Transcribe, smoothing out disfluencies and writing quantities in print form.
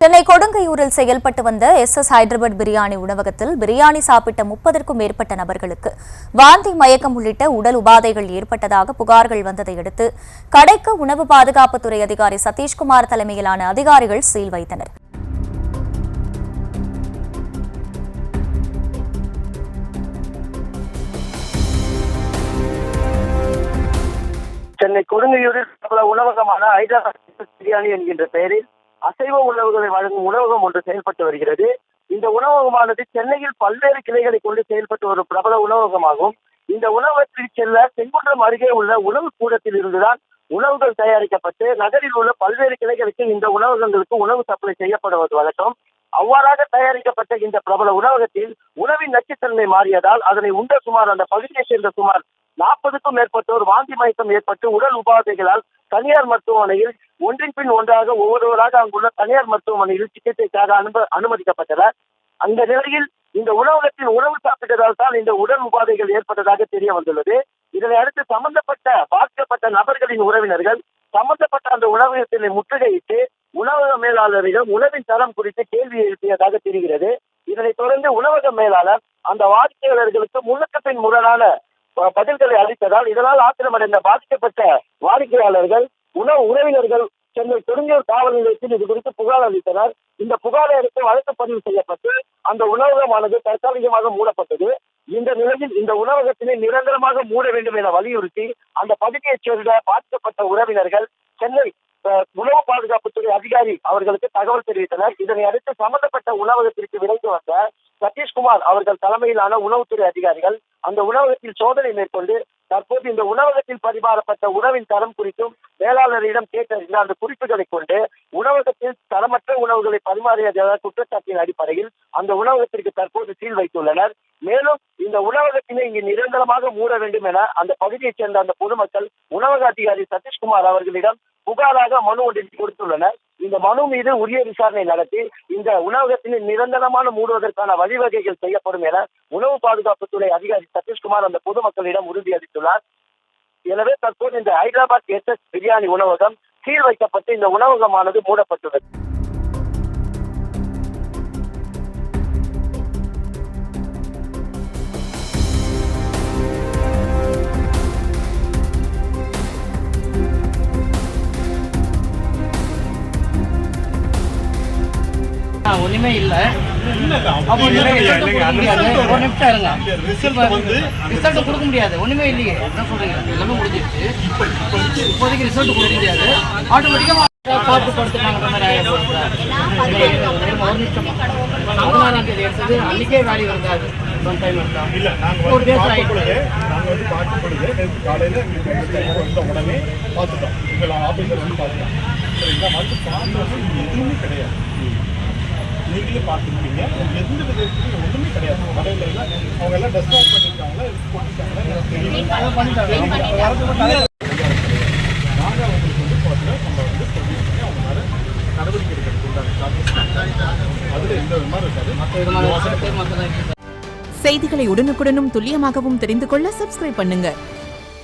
சென்னை கொடுங்கையூரில் செயல்பட்டு வந்த SS ஹைதராபாத் பிரியாணி உணவகத்தில் பிரியாணி சாப்பிட்ட 30க்கும் மேற்பட்ட நபர்களுக்கு வாந்தி, மயக்கம் உள்ளிட்ட உடல் உபாதைகள் ஏற்பட்டதாக புகார்கள் வந்ததை அடுத்து கடைக்கு உணவு பாதுகாப்புத்துறை அதிகாரி சதீஷ்குமார் தலைமையிலான அதிகாரிகள் சீல் வைத்தனர். சென்னை கொடுங்கையூரில் பல உணவகமான ஹைதராபாத் பிரியாணி என்கின்ற பெயரில் அசைவ உணவுகளை வழங்கும் உணவகம் ஒன்று செயல்பட்டு வருகிறது. இந்த உணவகமானது சென்னையில் பல்வேறு கிளைகளை கொண்டு செயல்பட்டு வரும் பிரபல உணவகமாகும். இந்த உணவகத்தில் செல்ல செங்குன்றம் அருகே உள்ள உணவு கூடத்தில் இருந்துதான் உணவுகள் தயாரிக்கப்பட்டு நகரில் உள்ள பல்வேறு கிளைகளுக்கு இந்த உணவகங்களுக்கு உணவு சப்ளை செய்யப்படுவது வழக்கம். அவ்வாறாக தயாரிக்கப்பட்ட இந்த பிரபல உணவகத்தில் உணவின் நச்சுத்தன்மை மாறியதால் அதனை உண்ட சுமார் அந்த பகுதியை சேர்ந்த சுமார் 40க்கும் மேற்பட்டோர் வாந்தி மயக்கம் ஏற்பட்டு உடல் உபாதைகளால் தனியார் மருத்துவமனையில் ஒன்றின் பின் ஒன்றாக ஒவ்வொருவராக அங்குள்ள தனியார் மருத்துவமனையில் சிகிச்சைக்காக அனுமதிக்கப்பட்டனர். அந்த நிலையில் இந்த உணவகத்தில் உணவு சாப்பிட்டதால் தான் இந்த உடல் உபாதைகள் ஏற்பட்டதாக தெரிய வந்துள்ளது. இதனை அடுத்து பாதிக்கப்பட்ட நபர்களின் உறவினர்கள் சம்பந்தப்பட்ட அந்த உணவகத்தினை முற்றுகையிட்டு உணவக மேலாளரிடம் உணவின் தரம் குறித்து கேள்வி எழுப்பியதாக தெரிகிறது. இதனைத் தொடர்ந்து உணவக மேலாளர் அந்த வாடிக்கையாளர்களுக்கு முன்னுக்கு பின் முரணான பதில்களை அளித்ததால் இதனால் ஆத்திரமடைந்த பாதிக்கப்பட்ட வாடிக்கையாளர்கள் உறவினர்கள் சென்னை கொடுங்கையூர் காவல் நிலையத்தில் இது குறித்து புகார் அளித்தனர். இந்த புகாரை அடுத்து வழக்கு பதிவு செய்யப்பட்டு அந்த உணவகமானது தற்காலிகமாக மூடப்பட்டது. இந்த நிலையில் இந்த உணவகத்தினை நிரந்தரமாக மூட வேண்டும் என வலியுறுத்தி அந்த பகுதியைச் சேர்ந்த பாதிக்கப்பட்ட உறவினர்கள் சென்னை உணவு பாதுகாப்புத்துறை அதிகாரி அவர்களுக்கு தகவல் தெரிவித்தனர். இதனை அடுத்து சம்பந்தப்பட்ட உணவகத்திற்கு விரைந்து வந்த சதீஷ்குமார் அவர்கள் தலைமையிலான உணவுத்துறை அதிகாரிகள் அந்த உணவகத்தில் சோதனை மேற்கொண்டு தற்போது இந்த உணவகத்தில் பரிமாறப்பட்ட உணவின் தரம் குறித்தும் மேலாளரிடம் கேட்டறிந்த அந்த குறிப்புகளை கொண்டு உணவகத்தில் தரமற்ற உணவுகளை பரிமாறியதாக குற்றச்சாட்டின் அடிப்படையில் அந்த உணவகத்திற்கு தற்போது சீல் வைத்துள்ளனர். மேலும் இந்த உணவகத்தினை இங்கு நிரந்தரமாக மூட வேண்டும் என அந்த பகுதியைச் சேர்ந்த அந்த பொதுமக்கள் உணவக அதிகாரி சதீஷ்குமார் அவர்களிடம் புகாராக மனு ஒன்றை கொடுத்துள்ளனர். இந்த மனு மீது உரிய விசாரணை நடத்தி இந்த உணவகத்தினை நிரந்தரமான மூடுவதற்கான வழிவகைகள் செய்யப்படும் என உணவு பாதுகாப்புத்துறை அதிகாரி சதீஷ்குமார் அந்த பொதுமக்களிடம் உறுதியளித்துள்ளார். எனவே தற்போது இந்த ஹைதராபாத் SS பிரியாணி உணவகம் சீல் வைக்கப்பட்டு இந்த உணவகமானது மூடப்பட்டுள்ளது. ஒண்ணுமே இல்ல. ரிசல்ட் கொடுக்க முடியாது. ஒண்ணுமே இல்லையே. என்ன சொல்றீங்க? எல்லாமே முடிஞ்சிருச்சு. இப்போதைக்கு ரிசல்ட் கொடுக்க முடியாது. ஆட்டோமேட்டிக்கா சாப்பிட்டு படுத்துட்டாங்க மாதிரி ஒரு நிமிஷம் 16ஆம் தேதி எடுத்தது அன்னைக்கே வேல்யூ இருக்காது. ஒரு டேஸ் ஆயிடுச்சு. காலையில உடனே பார்த்துட்டோம். ஆபீசர் வந்து பார்த்துட்டோம். இந்த மாதிரி எதுவுமே கிடையாது. நீங்களே பார்த்துருப்பீங்க. எந்த விதத்துலையும் ஒன்றுமே கிடையாது. கடையில் அவங்க எல்லாம் டெஸ்ட் பண்ணியிருக்காங்களா நாங்கள் அவங்களுக்கு வந்து பார்த்தீங்கன்னா நம்ம வந்து ப்ரொடியூஸ் பண்ணி அவங்க மேலே நடவடிக்கை எடுக்கிறதுக்கு உண்டான அதில் எந்த விதமாக இருக்காது. செய்திகளை உடனுக்குடனும் துல்லியமாகவும் தெரிந்து கொள்ள சப்ஸ்கிரைப் பண்ணுங்க.